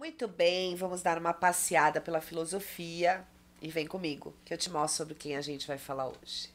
Muito bem, vamos dar uma passeada pela filosofia e vem comigo, que eu te mostro sobre quem a gente vai falar hoje.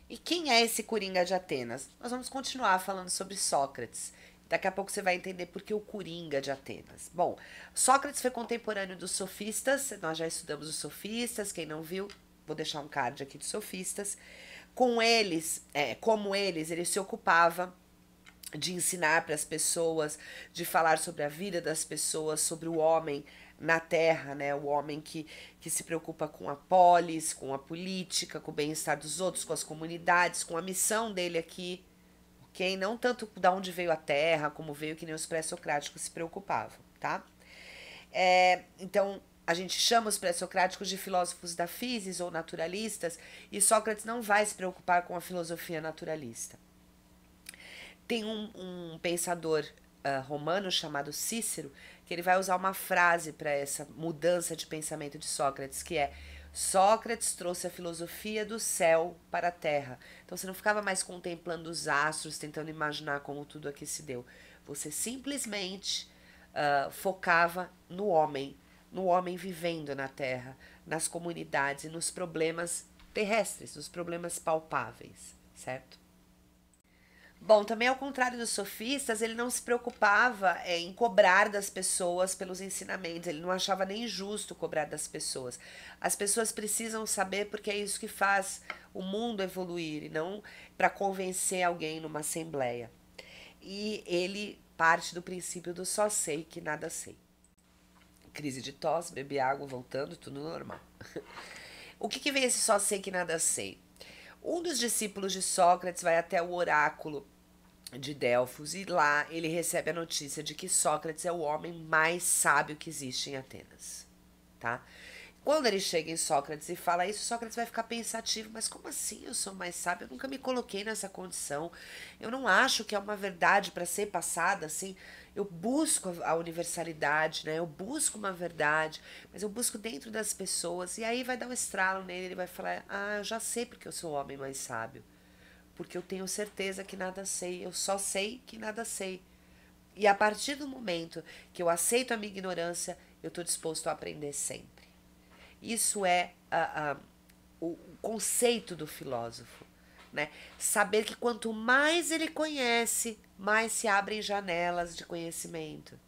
E quem é esse Coringa de Atenas? Nós vamos continuar falando sobre Sócrates. Daqui a pouco você vai entender por que o Coringa de Atenas. Bom, Sócrates foi contemporâneo dos sofistas, nós já estudamos os sofistas, quem não viu, vou deixar um card aqui de sofistas. Com eles, como eles, ele se ocupava de ensinar para as pessoas, de falar sobre a vida das pessoas, sobre o homem na terra, né? O homem que se preocupa com a polis, com a política, com o bem-estar dos outros, com as comunidades, com a missão dele aqui, ok? Não tanto da onde veio a terra, como veio que nem os pré-socráticos se preocupavam, tá? Então, a gente chama os pré-socráticos de filósofos da physis ou naturalistas, e Sócrates não vai se preocupar com a filosofia naturalista. Tem um pensador romano chamado Cícero, que ele vai usar uma frase para essa mudança de pensamento de Sócrates, que é: Sócrates trouxe a filosofia do céu para a terra. Então você não ficava mais contemplando os astros, tentando imaginar como tudo aqui se deu. Você simplesmente focava no homem vivendo na terra, nas comunidades e nos problemas terrestres, nos problemas palpáveis, certo? Bom, também ao contrário dos sofistas, ele não se preocupava em cobrar das pessoas pelos ensinamentos, ele não achava nem justo cobrar das pessoas. As pessoas precisam saber porque é isso que faz o mundo evoluir, e não para convencer alguém numa assembleia. E ele parte do princípio do só sei que nada sei. Crise de tosse, beber água, voltando, tudo normal. O que vem esse só sei que nada sei? Um dos discípulos de Sócrates vai até o oráculo de Delfos e lá ele recebe a notícia de que Sócrates é o homem mais sábio que existe em Atenas, tá? Quando ele chega em Sócrates e fala isso, Sócrates vai ficar pensativo, mas como assim eu sou mais sábio? Eu nunca me coloquei nessa condição. Eu não acho que é uma verdade para ser passada assim. Eu busco a universalidade, né? Eu busco uma verdade, mas eu busco dentro das pessoas. E aí vai dar um estralo nele, ele vai falar: "Ah, eu já sei porque eu sou o homem mais sábio. Porque eu tenho certeza que nada sei, eu só sei que nada sei. E a partir do momento que eu aceito a minha ignorância, eu estou disposto a aprender sempre." Isso é o conceito do filósofo, né? Saber que quanto mais ele conhece, mais se abrem janelas de conhecimento,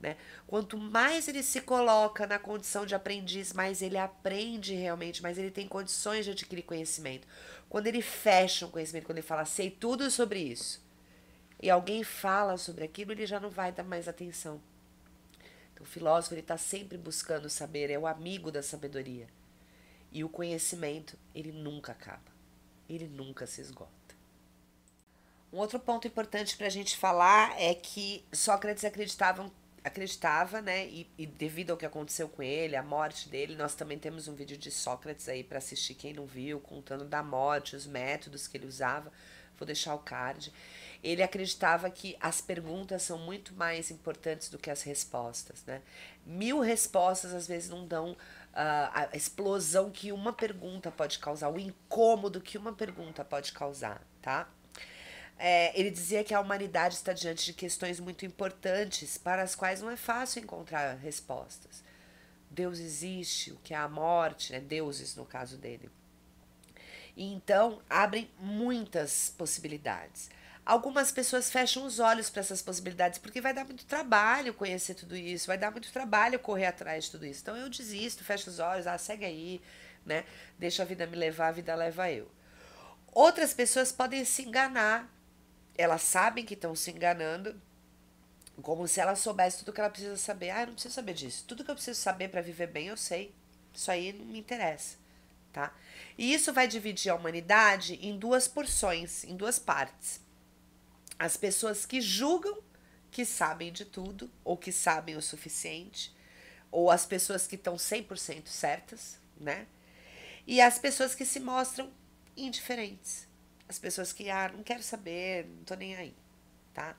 né? Quanto mais ele se coloca na condição de aprendiz, mais ele aprende realmente, mais ele tem condições de adquirir conhecimento. Quando ele fecha um conhecimento, quando ele fala sei tudo sobre isso, e alguém fala sobre aquilo, ele já não vai dar mais atenção. Então, o filósofo ele está sempre buscando saber, é o amigo da sabedoria. E o conhecimento, ele nunca acaba. Ele nunca se esgota. Um outro ponto importante para a gente falar é que Sócrates acreditava, né? E devido ao que aconteceu com ele, a morte dele, nós também temos um vídeo de Sócrates aí para assistir quem não viu, contando da morte, os métodos que ele usava. Vou deixar o card. Ele acreditava que as perguntas são muito mais importantes do que as respostas, né? 1000 respostas às vezes não dão a explosão que uma pergunta pode causar, o incômodo que uma pergunta pode causar, tá? Ele dizia que a humanidade está diante de questões muito importantes para as quais não é fácil encontrar respostas. Deus existe, o que é a morte, né? Deuses no caso dele. E então abrem muitas possibilidades. Algumas pessoas fecham os olhos para essas possibilidades porque vai dar muito trabalho conhecer tudo isso, vai dar muito trabalho correr atrás de tudo isso. Então eu desisto, fecho os olhos, segue aí, né? Deixa a vida me levar, a vida leva eu. Outras pessoas podem se enganar. Elas sabem que estão se enganando, como se ela soubesse tudo que ela precisa saber. Eu não preciso saber disso. Tudo que eu preciso saber para viver bem, eu sei. Isso aí não me interessa, tá? E isso vai dividir a humanidade em duas porções, em duas partes. As pessoas que julgam que sabem de tudo, ou que sabem o suficiente, ou as pessoas que estão 100% certas, né? E as pessoas que se mostram indiferentes. As pessoas que, não quero saber, não tô nem aí, tá?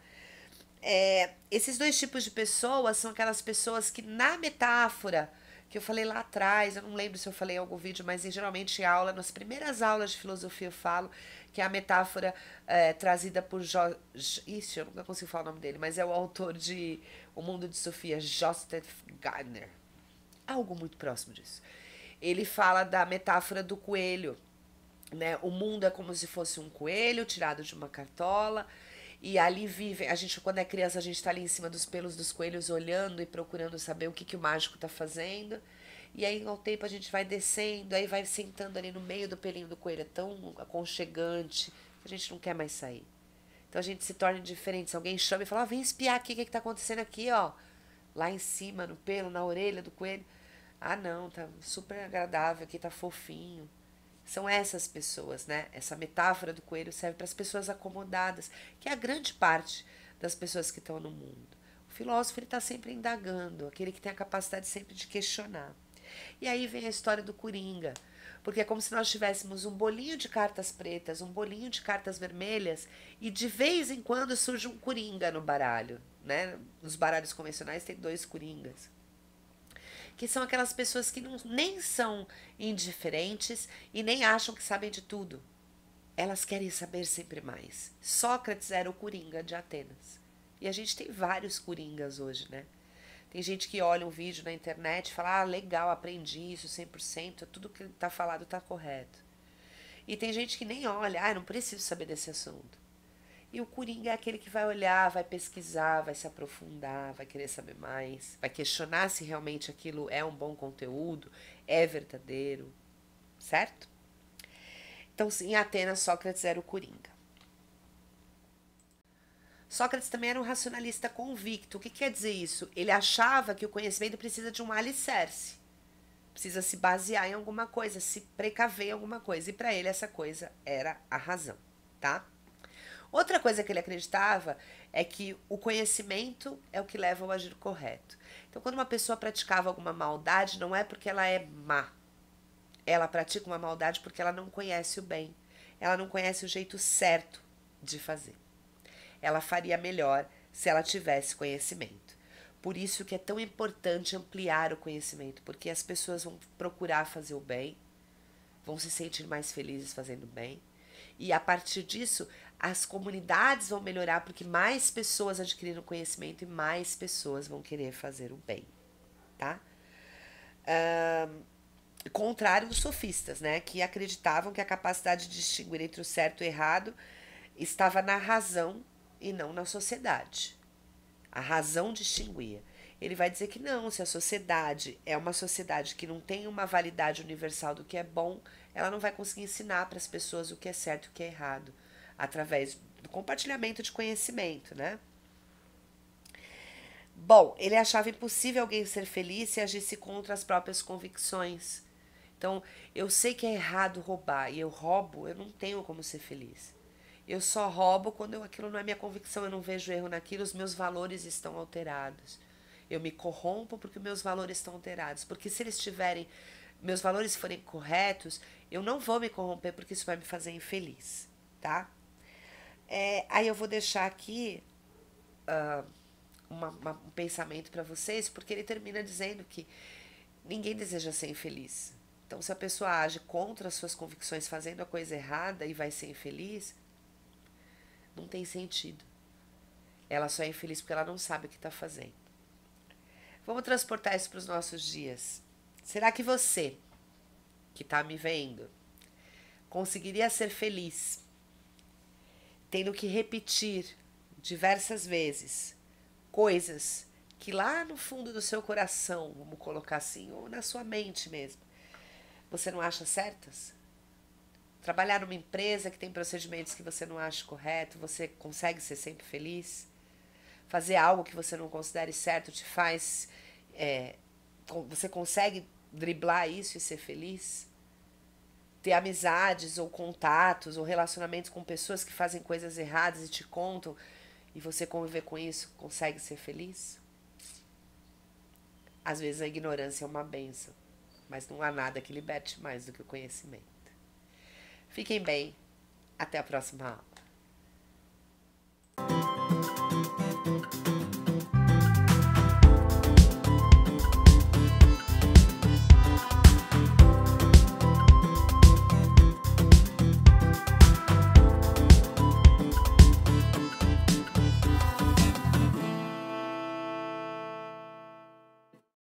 Esses dois tipos de pessoas são aquelas pessoas que, na metáfora que eu falei lá atrás, eu não lembro se eu falei em algum vídeo, mas geralmente em aula, nas primeiras aulas de filosofia eu falo, que é a metáfora trazida por Isso, eu nunca consigo falar o nome dele, mas é o autor de O Mundo de Sofia, Joseph Gardner. Algo muito próximo disso. Ele fala da metáfora do coelho, né? O mundo é como se fosse um coelho tirado de uma cartola. E ali vive, a gente quando é criança, a gente tá ali em cima dos pelos dos coelhos olhando e procurando saber o que o mágico tá fazendo. E aí, ao tempo, a gente vai descendo, aí vai sentando ali no meio do pelinho do coelho. É tão aconchegante que a gente não quer mais sair. Então a gente se torna indiferente. Se alguém chama e fala, vem espiar aqui, o que tá acontecendo aqui, ó. Lá em cima, no pelo, na orelha do coelho. Ah, não, tá super agradável, aqui tá fofinho. São essas pessoas, né? Essa metáfora do coelho serve para as pessoas acomodadas, que é a grande parte das pessoas que estão no mundo. O filósofo está sempre indagando, aquele que tem a capacidade sempre de questionar. E aí vem a história do Coringa, porque é como se nós tivéssemos um bolinho de cartas pretas, um bolinho de cartas vermelhas, e de vez em quando surge um Coringa no baralho, né? Nos baralhos convencionais tem 2 Coringas, que são aquelas pessoas que não, nem são indiferentes e nem acham que sabem de tudo. Elas querem saber sempre mais. Sócrates era o Coringa de Atenas. E a gente tem vários Coringas hoje, né? Tem gente que olha um vídeo na internet e fala, ah, legal, aprendi isso 100%, tudo que está falado está correto. E tem gente que nem olha, ah, não preciso saber desse assunto. E o Coringa é aquele que vai olhar, vai pesquisar, vai se aprofundar, vai querer saber mais, vai questionar se realmente aquilo é um bom conteúdo, é verdadeiro, certo? Então, em Atenas, Sócrates era o Coringa. Sócrates também era um racionalista convicto. O que quer dizer isso? Ele achava que o conhecimento precisa de um alicerce, precisa se basear em alguma coisa, se precaver em alguma coisa. E para ele, essa coisa era a razão, tá? Outra coisa que ele acreditava é que o conhecimento é o que leva ao agir correto. Então, quando uma pessoa praticava alguma maldade, não é porque ela é má. Ela pratica uma maldade porque ela não conhece o bem. Ela não conhece o jeito certo de fazer. Ela faria melhor se ela tivesse conhecimento. Por isso que é tão importante ampliar o conhecimento, porque as pessoas vão procurar fazer o bem, vão se sentir mais felizes fazendo bem. E a partir disso, as comunidades vão melhorar porque mais pessoas adquiriram conhecimento e mais pessoas vão querer fazer o bem, tá? Contrário dos sofistas, né? Que acreditavam que a capacidade de distinguir entre o certo e o errado estava na razão e não na sociedade. A razão distinguia. Ele vai dizer que não, se a sociedade é uma sociedade que não tem uma validade universal do que é bom, ela não vai conseguir ensinar para as pessoas o que é certo e o que é errado, através do compartilhamento de conhecimento, né? Bom, ele achava impossível alguém ser feliz se agisse contra as próprias convicções. Então, eu sei que é errado roubar e eu roubo, eu não tenho como ser feliz. Eu só roubo quando aquilo não é minha convicção, eu não vejo erro naquilo, os meus valores estão alterados. Eu me corrompo porque meus valores estão alterados. Porque se eles tiverem, meus valores forem corretos, eu não vou me corromper porque isso vai me fazer infeliz, tá? Aí eu vou deixar aqui um pensamento para vocês, porque ele termina dizendo que ninguém deseja ser infeliz. Então, se a pessoa age contra as suas convicções, fazendo a coisa errada e vai ser infeliz, não tem sentido. Ela só é infeliz porque ela não sabe o que está fazendo. Vamos transportar isso para os nossos dias. Será que você, que está me vendo, conseguiria ser feliz tendo que repetir diversas vezes coisas que lá no fundo do seu coração, vamos colocar assim, ou na sua mente mesmo, você não acha certas? Trabalhar numa empresa que tem procedimentos que você não acha correto, você consegue ser sempre feliz? Fazer algo que você não considere certo te faz... você consegue driblar isso e ser feliz? Ter amizades ou contatos ou relacionamentos com pessoas que fazem coisas erradas e te contam e você conviver com isso, consegue ser feliz? Às vezes a ignorância é uma bênção, mas não há nada que liberte mais do que o conhecimento. Fiquem bem, até a próxima aula.